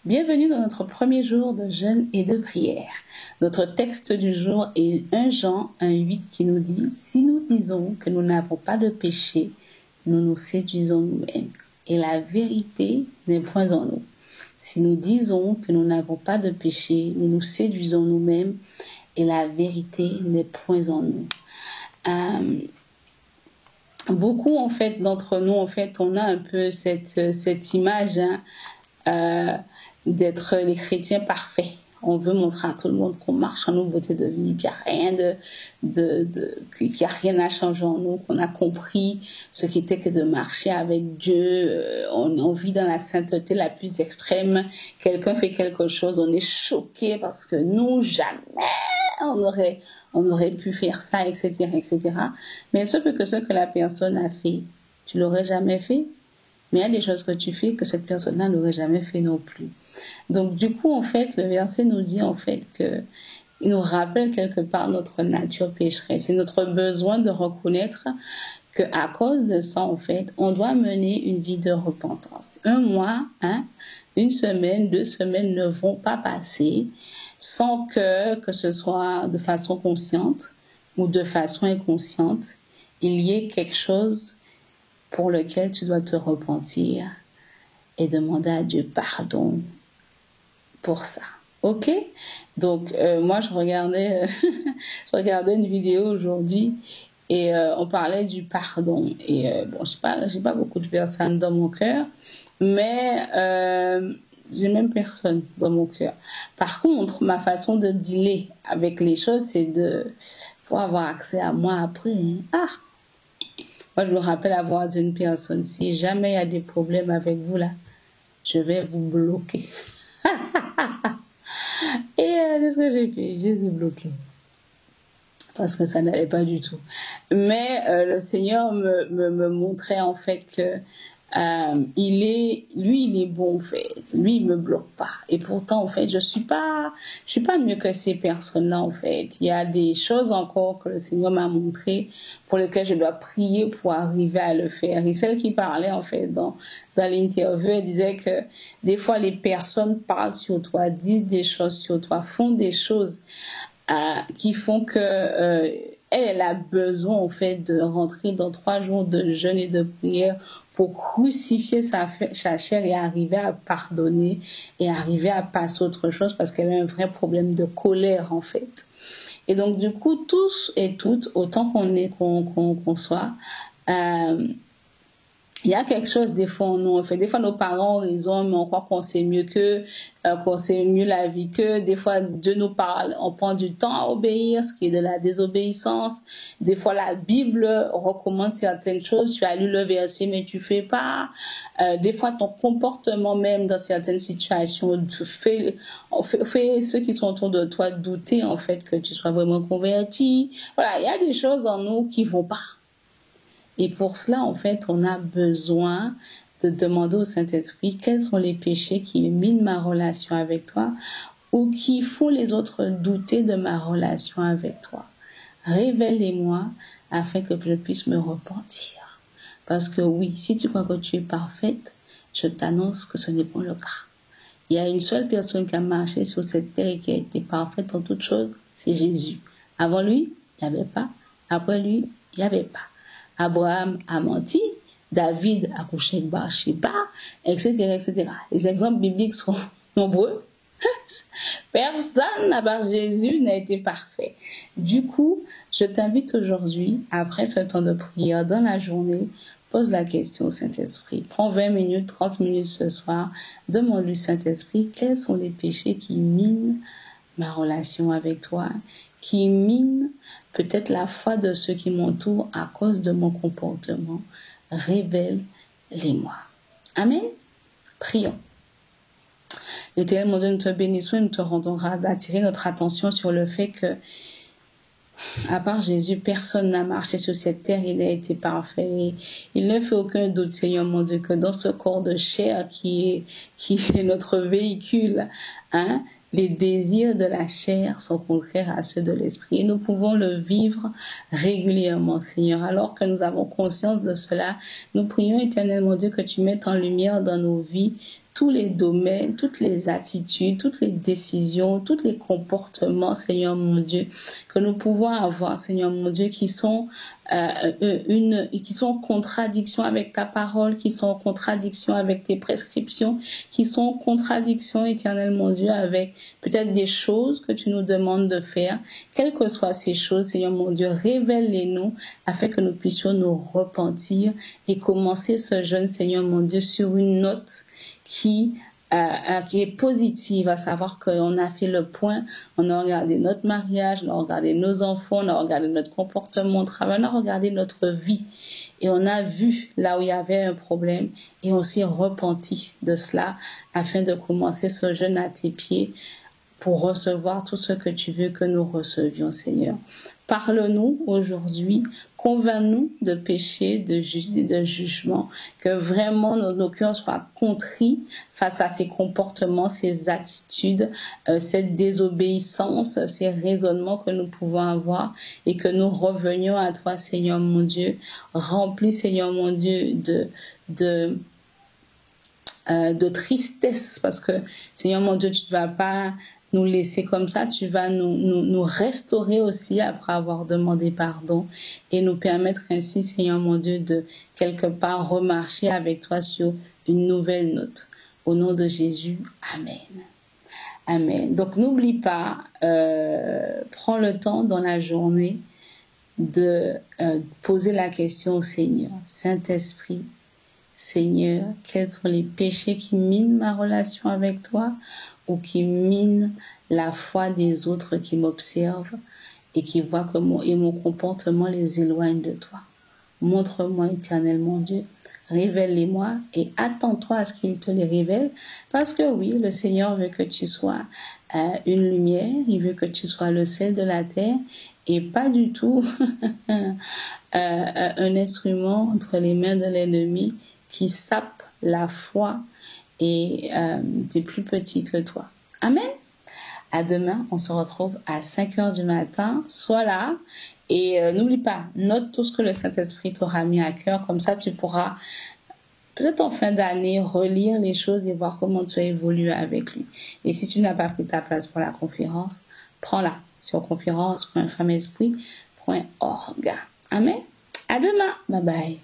Bienvenue dans notre premier jour de jeûne et de prière. Notre texte du jour est 1 Jean 1,8 qui nous dit « Si nous disons que nous n'avons pas de péché, nous nous séduisons nous-mêmes, et la vérité n'est point en nous. Si nous disons que nous n'avons pas de péché, nous nous séduisons nous-mêmes, et la vérité n'est point en nous. » Beaucoup, en fait, d'entre nous, en fait, on a un peu cette image d'être les chrétiens parfaits. On veut montrer à tout le monde qu'on marche en nouveauté de vie, qu'il n'y a rien à changer en nous, qu'on a compris ce qu'était que de marcher avec Dieu. On vit dans la sainteté la plus extrême. Quelqu'un fait quelque chose, on est choqué parce que nous, jamais on aurait pu faire ça, etc., etc. Mais ce que la personne a fait, tu l'aurais jamais fait. Mais il y a des choses que tu fais que cette personne-là n'aurait jamais fait non plus. Donc, du coup, en fait, le verset nous dit, en fait, il nous rappelle quelque part notre nature pécheresse. C'est notre besoin de reconnaître qu'à cause de ça, en fait, on doit mener une vie de repentance. 1 mois, 1 semaine, 2 semaines ne vont pas passer sans que ce soit de façon consciente ou de façon inconsciente, il y ait quelque chose pour lequel tu dois te repentir et demander à Dieu pardon pour ça. Ok? Donc, moi, je regardais une vidéo aujourd'hui et on parlait du pardon. Et bon, j'ai pas beaucoup de personnes dans mon cœur, mais j'ai même personne dans mon cœur. Par contre, ma façon de dealer avec les choses, c'est pour avoir accès à moi après. Moi, je me rappelle avoir dit à une personne, si jamais il y a des problèmes avec vous là, je vais vous bloquer. Et c'est ce que j'ai fait, je les ai bloqués. Parce que ça n'allait pas du tout. Mais le Seigneur me montrait en fait que il est bon en fait. Lui, il me bloque pas. Et pourtant, en fait, je suis pas mieux que ces personnes-là, en fait. Il y a des choses encore que le Seigneur m'a montré pour lesquelles je dois prier pour arriver à le faire. Et celle qui parlait, en fait, dans l'interview, elle disait que des fois, les personnes parlent sur toi, disent des choses sur toi, font des choses qui font que elle a besoin, en fait, de rentrer dans 3 jours de jeûne et de prière pour crucifier sa chair et arriver à pardonner et arriver à passer à autre chose parce qu'elle a un vrai problème de colère, en fait. Et donc, du coup, tous et toutes, autant qu'on soit, il y a quelque chose des fois en nous, en fait. Des fois, nos parents ont raison, mais on croit qu'on sait mieux qu'eux, qu'on sait mieux la vie qu'eux. Des fois, Dieu nous parle, on prend du temps à obéir, ce qui est de la désobéissance. Des fois, la Bible recommande certaines choses. Tu as lu le verset, mais tu fais pas. Des fois, ton comportement même dans certaines situations fait ceux qui sont autour de toi douter, en fait, que tu sois vraiment converti. Voilà, il y a des choses en nous qui vont pas. Et pour cela, en fait, on a besoin de demander au Saint-Esprit quels sont les péchés qui minent ma relation avec toi ou qui font les autres douter de ma relation avec toi. Révèle-les-moi afin que je puisse me repentir. Parce que oui, si tu crois que tu es parfaite, je t'annonce que ce n'est pas le cas. Il y a une seule personne qui a marché sur cette terre et qui a été parfaite en toutes choses, c'est Jésus. Avant lui, il n'y avait pas. Après lui, il n'y avait pas. Abraham a menti, David a couché avec Bathsheba, etc., etc. Les exemples bibliques sont nombreux. Personne à part Jésus n'a été parfait. Du coup, je t'invite aujourd'hui, après ce temps de prière dans la journée, pose la question au Saint-Esprit. Prends 20 minutes, 30 minutes ce soir. Demande-lui, Saint-Esprit, quels sont les péchés qui minent ma relation avec toi, qui minent peut-être la foi de ceux qui m'entourent à cause de mon comportement. Révèle-les-moi. Amen. Prions. Éternel, mon Dieu, nous te bénissons et nous te rendons grâce d'attirer notre attention sur le fait que, à part Jésus, personne n'a marché sur cette terre, il a été parfait. Il ne fait aucun doute, Seigneur mon Dieu, que dans ce corps de chair qui est notre véhicule, les désirs de la chair sont contraires à ceux de l'esprit. Et nous pouvons le vivre régulièrement, Seigneur. Alors que nous avons conscience de cela, nous prions, éternel mon Dieu, que tu mettes en lumière dans nos vies tous les domaines, toutes les attitudes, toutes les décisions, tous les comportements, Seigneur mon Dieu, que nous pouvons avoir, Seigneur mon Dieu, qui sont en contradiction avec ta parole, qui sont en contradiction avec tes prescriptions, qui sont en contradiction, Éternel mon Dieu, avec peut-être des choses que tu nous demandes de faire. Quelles que soient ces choses, Seigneur mon Dieu, révèle-les-nous afin que nous puissions nous repentir et commencer ce jeûne, Seigneur mon Dieu, sur une note qui est positive, à savoir qu'on a fait le point, on a regardé notre mariage, on a regardé nos enfants, on a regardé notre comportement au travail, on a regardé notre vie et on a vu là où il y avait un problème et on s'est repenti de cela afin de commencer ce jeûne à tes pieds pour recevoir tout ce que tu veux que nous recevions, Seigneur. Parle-nous aujourd'hui, convainc-nous de péché, de justice et de jugement, que vraiment nos cœurs soient contrits face à ces comportements, ces attitudes, cette désobéissance, ces raisonnements que nous pouvons avoir et que nous revenions à toi, Seigneur mon Dieu, remplis, Seigneur mon Dieu, de tristesse, parce que, Seigneur mon Dieu, tu ne vas pas nous laisser comme ça, tu vas nous restaurer aussi après avoir demandé pardon et nous permettre ainsi, Seigneur mon Dieu, de quelque part remarcher avec toi sur une nouvelle note. Au nom de Jésus, Amen. Amen. Donc n'oublie pas, prends le temps dans la journée de poser la question au Seigneur. Saint-Esprit, Seigneur, quels sont les péchés qui minent ma relation avec toi ou qui minent la foi des autres qui m'observent et qui voient que mon comportement les éloigne de toi. Montre-moi, Éternel mon Dieu, révèle-les-moi et attends-toi à ce qu'il te les révèle, parce que oui, le Seigneur veut que tu sois une lumière, il veut que tu sois le sel de la terre et pas du tout un instrument entre les mains de l'ennemi qui sape la foi et des plus petits que toi. Amen. À demain, on se retrouve à 5h du matin. Sois là et n'oublie pas, note tout ce que le Saint-Esprit t'aura mis à cœur. Comme ça, tu pourras, peut-être en fin d'année, relire les choses et voir comment tu as évolué avec lui. Et si tu n'as pas pris ta place pour la conférence, prends-la sur conférence.femmeesprit.org. Amen. À demain. Bye bye.